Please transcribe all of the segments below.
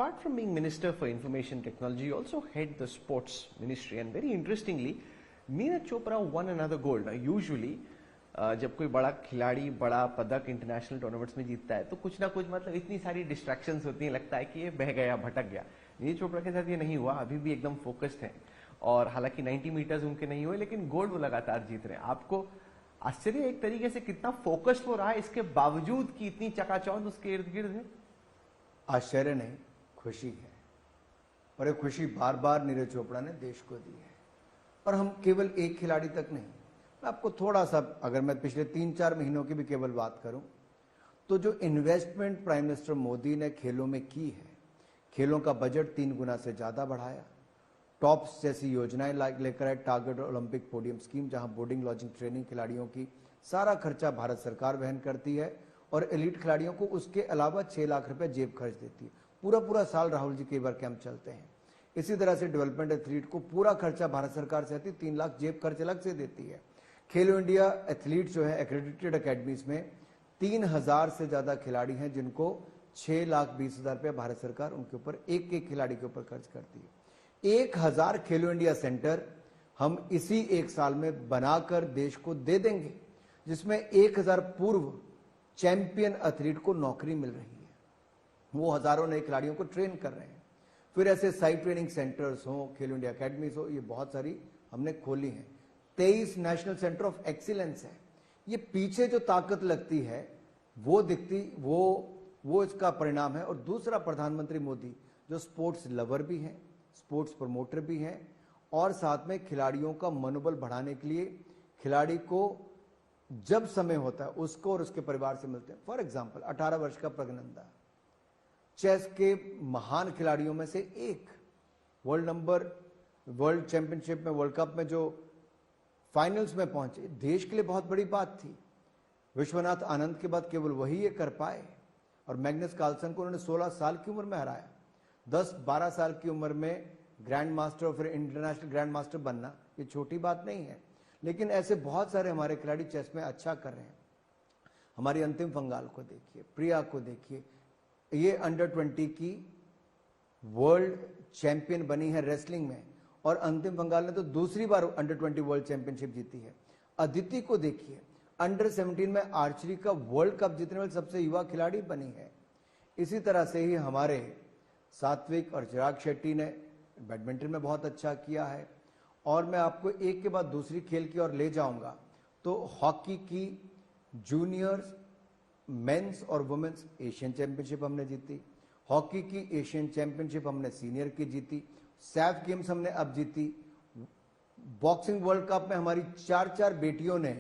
apart from being Minister for Information Technology, you also head the Sports Ministry, and very interestingly, Neeraj Chopra won another gold. Now, usually, जब कोई बड़ा खिलाड़ी बड़ा पदक international tournaments में जीतता है तो कुछ ना कुछ मतलब इतनी सारी डिस्ट्रैक्शंस होती हैं, लगता है कि ये बह गया भटक गया। नीरज चोपड़ा के साथ ये नहीं हुआ, अभी भी एकदम फोकस्ड है, और हालांकि 90 मीटर्स उनके नहीं हुए लेकिन गोल्ड वो लगातार जीत रहे हैं। आपको आश्चर्य एक तरीके से कितना फोकस्ड वो रहा है इसके बावजूद कि इतनी चकाचौंध उसके इर्द गिर्द है? आश्चर्य नहीं, खुशी है, और ये खुशी बार बार नीरज चोपड़ा ने देश को दी है। और हम केवल एक खिलाड़ी तक नहीं, मैं आपको थोड़ा सा, अगर मैं पिछले 3-4 महीनों की भी केवल बात करूं तो जो इन्वेस्टमेंट प्राइम मिनिस्टर मोदी ने खेलों में की है, खेलों का बजट 3 गुना से ज्यादा बढ़ाया, टॉप्स जैसी योजनाएं लेकर आए, टारगेट ओलंपिक पोडियम स्कीम जहां बोर्डिंग लॉजिंग ट्रेनिंग खिलाड़ियों की सारा खर्चा भारत सरकार वहन करती है और एलीट खिलाड़ियों को उसके अलावा 6 लाख रुपए जेब खर्च देती है। पूरा साल राहुल जी कई बार कैंप चलते हैं। इसी तरह से डेवलपमेंट एथलीट को पूरा खर्चा भारत सरकार से आती है, 3 लाख जेब खर्च अलग से देती है। खेलो इंडिया एथलीट जो है एक्रेडिटेड अकेडमीज में 3000 से ज्यादा खिलाड़ी हैं जिनको 6,20,000 रुपया भारत सरकार उनके ऊपर एक खिलाड़ी के ऊपर खर्च करती है। 1000 खेलो इंडिया सेंटर हम इसी 1 साल में बनाकर देश को दे देंगे, जिसमें 1000 पूर्व चैंपियन एथलीट को नौकरी मिल रही है, वो हजारों नए खिलाड़ियों को ट्रेन कर रहे हैं। फिर ऐसे साइट ट्रेनिंग सेंटर्स हो, खेलो इंडिया अकेडमीज हो, ये बहुत सारी हमने खोली हैं। 23 नेशनल सेंटर ऑफ एक्सीलेंस है। ये पीछे जो ताकत लगती है वो दिखती, वो इसका परिणाम है। और दूसरा, प्रधानमंत्री मोदी जो स्पोर्ट्स लवर भी हैं, स्पोर्ट्स प्रमोटर भी हैं, और साथ में खिलाड़ियों का मनोबल बढ़ाने के लिए खिलाड़ी को जब समय होता है उसको और उसके परिवार से मिलते हैं। फॉर एग्जाम्पल 18 वर्ष का प्रज्ञनंदा चेस के महान खिलाड़ियों में से एक, वर्ल्ड चैंपियनशिप में, वर्ल्ड कप में जो फाइनल्स में पहुंचे, देश के लिए बहुत बड़ी बात थी। विश्वनाथ आनंद के बाद केवल वही ये कर पाए, और मैग्नस कार्लसन को उन्होंने 16 साल की उम्र में हराया। 10-12 साल की उम्र में ग्रैंड मास्टर और फिर इंटरनेशनल ग्रैंड मास्टर बनना ये छोटी बात नहीं है। लेकिन ऐसे बहुत सारे हमारे खिलाड़ी चेस में अच्छा कर रहे हैं। हमारी अंतिम पंगाल को देखिए, प्रिया को देखिए, ये अंडर 20 की वर्ल्ड चैंपियन बनी है रेसलिंग में, और अंतिम बंगाल ने तो दूसरी बार अंडर 20 वर्ल्ड चैंपियनशिप जीती है। अदिति को देखिए, अंडर 17 में आर्चरी का वर्ल्ड कप जीतने वाली सबसे युवा खिलाड़ी बनी है। इसी तरह से ही हमारे सात्विक और चिराग शेट्टी ने बैडमिंटन में बहुत अच्छा किया है। और मैं आपको एक के बाद दूसरी खेल की ओर ले जाऊंगा तो हॉकी की जूनियर्स, मेंस और वुमेन्स एशियन चैंपियनशिप हमने जीती, हॉकी की एशियन चैंपियनशिप हमने सीनियर की जीती, सैफ गेम्स हमने अब जीती, बॉक्सिंग वर्ल्ड कप में हमारी 4 बेटियों ने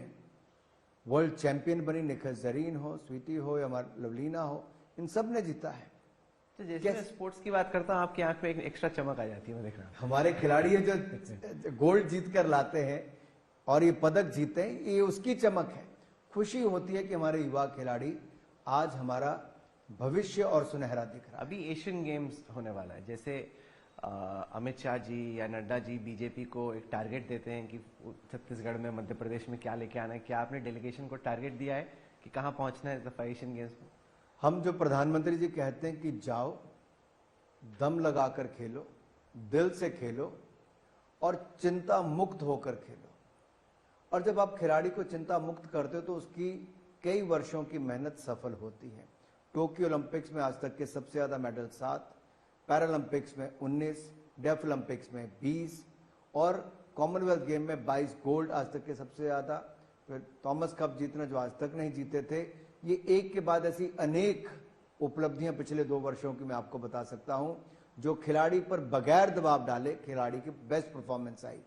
वर्ल्ड चैंपियन बनी, निखत जरीन हो, स्वीटी हो या हमारी लवलीना हो, इन सब ने जीता है। तो जैसे मैं स्पोर्ट्स की बात करता हूँ, आपकी आंख में एक एक्स्ट्रा चमक आ जाती है, मैं देख रहा हूँ। हमारे खिलाड़ी जो गोल्ड जीत कर लाते हैं और ये पदक जीते हैं, ये उसकी चमक है। खुशी होती है कि हमारे युवा खिलाड़ी आज हमारा भविष्य और सुनहरा दिख रहा है। अभी एशियन गेम्स होने वाला है, जैसे अमित शाह जी या नड्डा जी बीजेपी को एक टारगेट देते हैं कि छत्तीसगढ़ में, मध्य प्रदेश में क्या लेके आना है, क्या आपने डेलीगेशन को टारगेट दिया है कि कहाँ पहुंचना है इस दफा एशियन गेम्स में? हम जो प्रधानमंत्री जी कहते हैं कि जाओ, दम लगाकर खेलो, दिल से खेलो और चिंता मुक्त होकर खेलो। और जब आप खिलाड़ी को चिंता मुक्त करते हो तो उसकी कई वर्षों की मेहनत सफल होती है। टोक्यो ओलंपिक्स में आज तक के सबसे ज्यादा मेडल 7, पैरालंपिक्स में 19, डेफ ओलंपिक्स में 20 और कॉमनवेल्थ गेम में 22 गोल्ड आज तक के सबसे ज्यादा। फिर थॉमस कप जीतना जो आज तक नहीं जीते थे। ये एक के बाद ऐसी अनेक उपलब्धियां पिछले 2 वर्षों की मैं आपको बता सकता हूं, जो खिलाड़ी पर बगैर दबाव डाले खिलाड़ी की बेस्ट परफॉर्मेंस आई।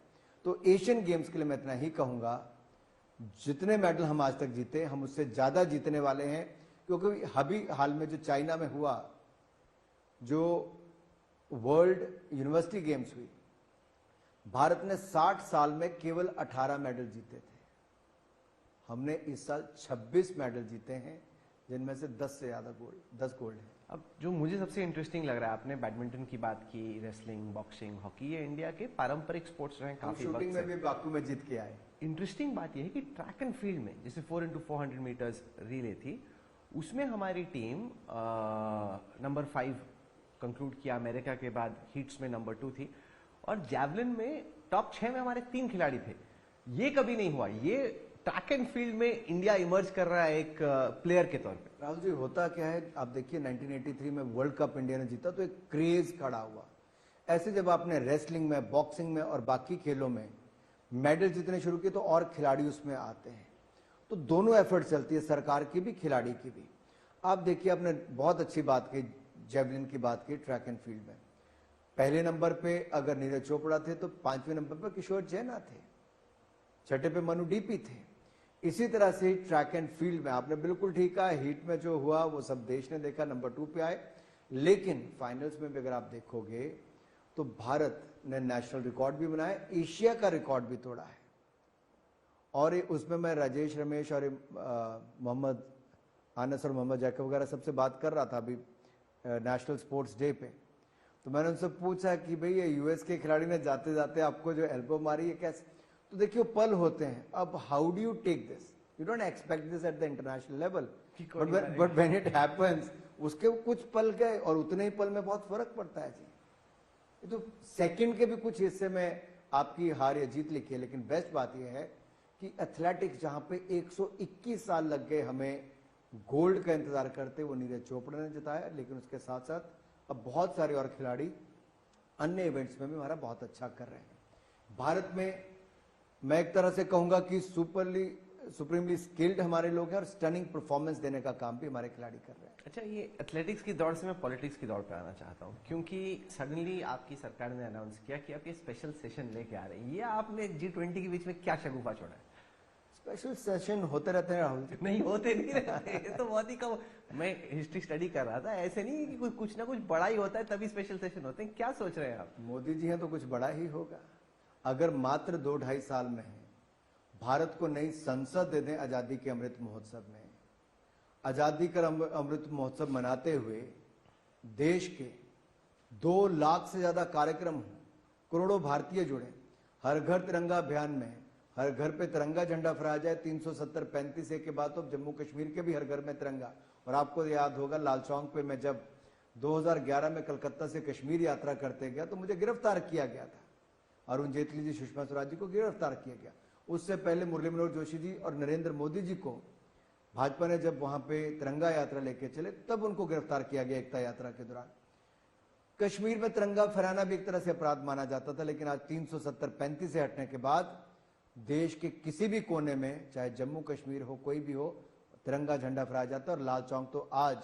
तो एशियन गेम्स के लिए मैं इतना ही कहूंगा, जितने मेडल हम आज तक जीते हम उससे ज्यादा जीतने वाले हैं, क्योंकि अभी हाल में जो चाइना में हुआ, जो वर्ल्ड यूनिवर्सिटी गेम्स हुई, भारत ने 60 साल में केवल 18 मेडल जीते थे। हमने इस साल 26 मेडल जीते हैं, जिनमें से 10 से ज्यादा गोल्ड, 10 गोल्ड है। अब जो मुझे सबसे इंटरेस्टिंग लग रहा है, आपने बैडमिंटन की बात की, रेसलिंग, बॉक्सिंग, हॉकी, ये इंडिया के पारंपरिक स्पोर्ट्स रहे काफी वक्त से। शूटिंग में भी बाकू में जीत के आए। इंटरेस्टिंग बात यह है कि ट्रैक एंड फील्ड में जैसे 4x400 मीटर्स रिले थी, उसमें हमारी टीम नंबर 5 कंक्लूड किया, अमेरिका के बाद हीट्स में नंबर 2 थी, और जैवलिन में टॉप 6 में हमारे 3 खिलाड़ी थे। ये कभी नहीं हुआ। ये ट्रैक एंड फील्ड में इंडिया इमर्ज कर रहा है एक प्लेयर के तौर पे। राहुल जी, होता क्या है, आप देखिए 1983 में वर्ल्ड कप इंडिया ने जीता तो एक क्रेज खड़ा हुआ। ऐसे जब आपने रेसलिंग में, बॉक्सिंग में और बाकी खेलों में मेडल जीतने शुरू किए तो और खिलाड़ी उसमें आते हैं। तो दोनों एफर्ट चलती है, सरकार की भी, खिलाड़ी की भी। आप देखिए, आपने बहुत अच्छी बात की, जेवलिन की बात की, ट्रैक एंड फील्ड में पहले नंबर पे अगर नीरज चोपड़ा थे तो 5वें नंबर पे किशोर जैना थे, 6ठे पे मनु डीपी थे। इसी तरह से ट्रैक एंड फील्ड में आपने बिल्कुल ठीक कहा, हीट में जो हुआ वो सब देश ने देखा, नंबर 2 पे आए। लेकिन फाइनल्स में भी अगर आप देखोगे तो भारत ने नेशनल रिकॉर्ड भी बनाया, एशिया का रिकॉर्ड भी तोड़ा है। और उसमें मैं राजेश रमेश और मोहम्मद आनस और मोहम्मद जैकब वगैरह सबसे बात कर रहा था अभी नेशनल स्पोर्ट्स डे पे। तो मैंने उनसे पूछा कि भाई ये यूएस के खिलाड़ी ने जाते जाते आपको जो एल्बो मारी है कैसे? तो देखिए पल होते हैं। अब how do you take this? You don't expect this at the international level, but when it happens, उसके कुछ पल गए और उतने ही पल में बहुत फर्क पड़ता है जी। ये तो सेकंड के भी कुछ हिस्से में आपकी हार या जीत लिखी है। लेकिन बेस्ट बात यह है कि एथलेटिक्स जहां पे 121 साल लग गए हमें गोल्ड का इंतजार करते, वो नीरज चोपड़ा ने जिताया। लेकिन उसके साथ साथ अब बहुत सारे और खिलाड़ी अन्य इवेंट्स में भी हमारा बहुत अच्छा कर रहे हैं। भारत में मैं एक तरह से कहूंगा कि सुप्रीमली स्किल्ड हमारे लोग हैं और स्टनिंग परफॉर्मेंस देने का काम भी हमारे खिलाड़ी कर रहे हैं। अच्छा, ये एथलेटिक्स की दौड़ से मैं पॉलिटिक्स की दौड़ पे आना चाहता हूँ, क्योंकि सडनली आपकी सरकार ने अनाउंस किया कि आप ये स्पेशल सेशन लेके आ रहे हैं। ये आपने G20 के बीच में क्या शगुफा छोड़ा है? स्पेशल सेशन होते रहते हैं राहुल जी। नहीं, होते नहीं रहते, ये तो बहुत ही कम। मैं हिस्ट्री स्टडी कर रहा था, ऐसे नहीं कि कुछ ना कुछ बड़ा ही होता है तभी स्पेशल सेशन होते हैं। क्या सोच रहे हैं आप? मोदी जी हैं तो कुछ बड़ा ही होगा। अगर मात्र 2-2.5 साल में भारत को नई संसद दे दें आजादी के अमृत महोत्सव में, आजादी का अमृत महोत्सव मनाते हुए देश के 2 लाख से ज्यादा कार्यक्रम हो, करोड़ों भारतीय जुड़े, हर घर तिरंगा अभियान में हर घर पे तिरंगा झंडा फहराया जाए। 370-35 के बाद तो जम्मू कश्मीर के भी हर घर में तिरंगा। और आपको याद होगा लाल चौक पे मैं जब 2011 में कलकत्ता से कश्मीर यात्रा करते गया तो मुझे गिरफ्तार किया गया था। अरुण जेटली जी, सुषमा स्वराज जी को गिरफ्तार किया गया। उससे पहले मुरली मनोहर जोशी जी और नरेंद्र मोदी जी को भाजपा ने जब वहां पे तिरंगा यात्रा लेके चले तब उनको गिरफ्तार किया गया एकता यात्रा के दौरान। कश्मीर में तिरंगा फहराना भी एक तरह से अपराध माना जाता था, लेकिन आज 370-35 से हटने के बाद देश के किसी भी कोने में, चाहे जम्मू कश्मीर हो, कोई भी हो, तिरंगा झंडा फहराया जाता है। और लाल चौक तो आज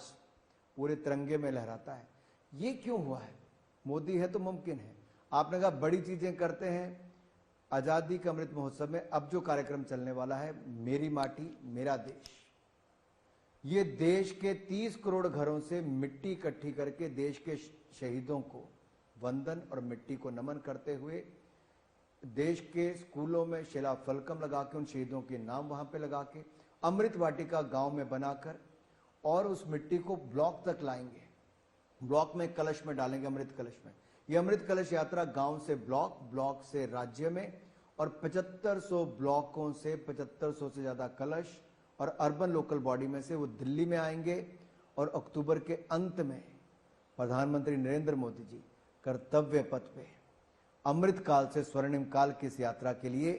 पूरे तिरंगे में लहराता है। ये क्यों हुआ है? मोदी है तो मुमकिन है। आपने कहा बड़ी चीजें करते हैं। आजादी का अमृत महोत्सव में अब जो कार्यक्रम चलने वाला है, मेरी माटी मेरा देश, ये देश के 30 करोड़ घरों से मिट्टी इकट्ठी करके देश के शहीदों को वंदन और मिट्टी को नमन करते हुए देश के स्कूलों में शिला फलकम लगा के उन शहीदों के नाम वहां पे लगा के अमृत वाटिका गांव में बनाकर और उस मिट्टी को ब्लॉक तक लाएंगे। ब्लॉक में कलश में डालेंगे, अमृत कलश में। ये अमृत कलश यात्रा गांव से ब्लॉक, ब्लॉक से राज्य में, और 7500 ब्लॉकों से 7500 से ज्यादा कलश और अर्बन लोकल बॉडी में से वो दिल्ली में आएंगे। और अक्टूबर के अंत में प्रधानमंत्री नरेंद्र मोदी जी कर्तव्य पथ पे अमृत काल से स्वर्णिम काल की इस यात्रा के लिए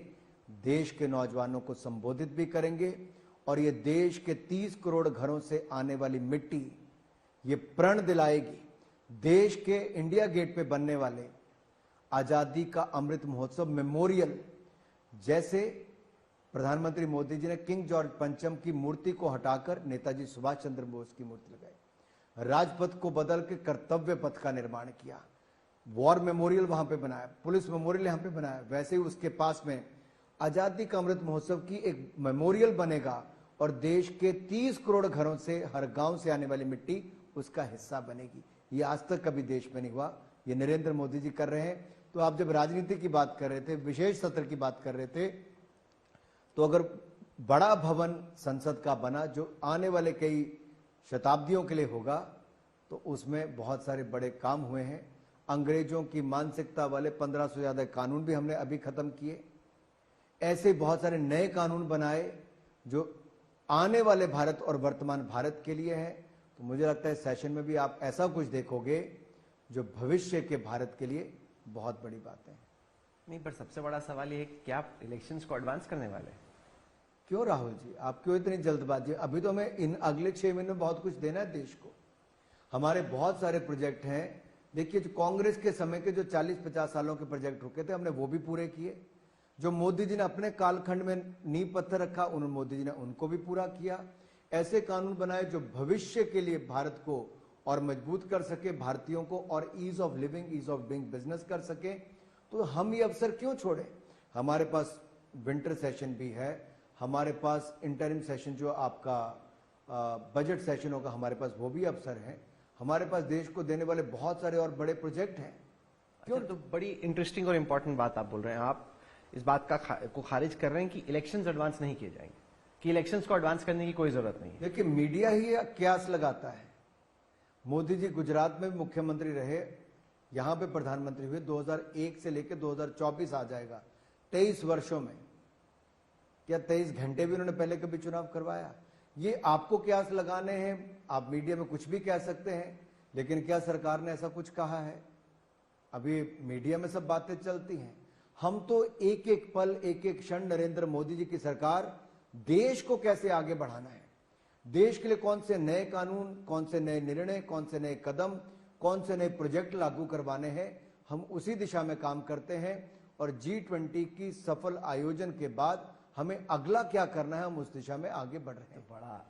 देश के नौजवानों को संबोधित भी करेंगे। और ये देश के 30 करोड़ घरों से आने वाली मिट्टी ये प्रण दिलाएगी देश के इंडिया गेट पे बनने वाले आजादी का अमृत महोत्सव मेमोरियल। जैसे प्रधानमंत्री मोदी जी ने किंग जॉर्ज पंचम की मूर्ति को हटाकर नेताजी सुभाष चंद्र बोस की मूर्ति लगाई, राजपथ को बदल के कर्तव्य पथ का निर्माण किया, वॉर मेमोरियल वहां पे बनाया, पुलिस मेमोरियल यहां पे बनाया, वैसे ही उसके पास में आजादी का अमृत महोत्सव की एक मेमोरियल बनेगा और देश के 30 करोड़ घरों से, हर गांव से आने वाली मिट्टी उसका हिस्सा बनेगी। ये आज तक कभी देश में नहीं हुआ, ये नरेंद्र मोदी जी कर रहे हैं। तो आप जब राजनीति की बात कर रहे थे, विशेष सत्र की बात कर रहे थे, तो अगर बड़ा भवन संसद का बना जो आने वाले कई शताब्दियों के लिए होगा, तो उसमें बहुत सारे बड़े काम हुए हैं। अंग्रेजों की मानसिकता वाले 1500 ज्यादा कानून भी हमने अभी खत्म किए। ऐसे बहुत सारे नए कानून बनाए जो आने वाले भारत और वर्तमान भारत के लिए है। तो मुझे लगता है सेशन में भी आप ऐसा कुछ देखोगे जो भविष्य के भारत के लिए बहुत बड़ी बातें हैं। नहीं, पर सबसे बड़ा सवाल ये है कि क्या आप इलेक्शंस को एडवांस करने वाले हैं? क्यों राहुल जी, आप क्यों इतनी जल्दबाजी? अभी तो हमें इन अगले 6 महीने में बहुत कुछ देना है देश को। हमारे बहुत सारे प्रोजेक्ट हैं। देखिए, जो कांग्रेस के समय के जो 40-50 सालों के प्रोजेक्ट रुके थे, हमने वो भी पूरे किए। जो मोदी जी ने अपने कालखंड में नींव पत्थर रखा, उन्होंने मोदी जी ने उनको भी पूरा किया। ऐसे कानून बनाए जो भविष्य के लिए भारत को और मजबूत कर सके, भारतीयों को, और ease of living, ease of doing business कर सके। तो हम ये अवसर क्यों छोड़े? हमारे पास विंटर सेशन भी है, हमारे पास इंटरिम सेशन जो आपका बजट सेशन होगा, हमारे पास वो भी अवसर है। हमारे पास देश को देने वाले बहुत सारे और बड़े प्रोजेक्ट हैं। क्यों? तो बड़ी इंटरेस्टिंग और इंपॉर्टेंट बात आप बोल रहे हैं। आप इस बात को खारिज कर रहे हैं कि इलेक्शंस एडवांस नहीं किए जाएंगे, कि इलेक्शंस को एडवांस करने की कोई जरूरत नहीं है। देखिए, मीडिया ही क्यास लगाता है। मोदी जी गुजरात में भी मुख्यमंत्री रहे, यहां पे प्रधानमंत्री हुए, 2001 से लेकर 2024 आ जाएगा, 23 वर्षों में। क्या 23 घंटे भी उन्होंने पहले कभी चुनाव करवाया? ये आपको क्यास लगाने हैं। आप मीडिया में कुछ भी कह सकते हैं, लेकिन क्या सरकार ने ऐसा कुछ कहा है? अभी मीडिया में सब बातें चलती हैं। हम तो एक एक पल, एक एक क्षण नरेंद्र मोदी जी की सरकार देश को कैसे आगे बढ़ाना है, देश के लिए कौन से नए कानून, कौन से नए निर्णय, कौन से नए कदम, कौन से नए प्रोजेक्ट लागू करवाने हैं, हम उसी दिशा में काम करते हैं। और G20 की सफल आयोजन के बाद हमें अगला क्या करना है, हम उस दिशा में आगे बढ़ रहे हैं। बड़ा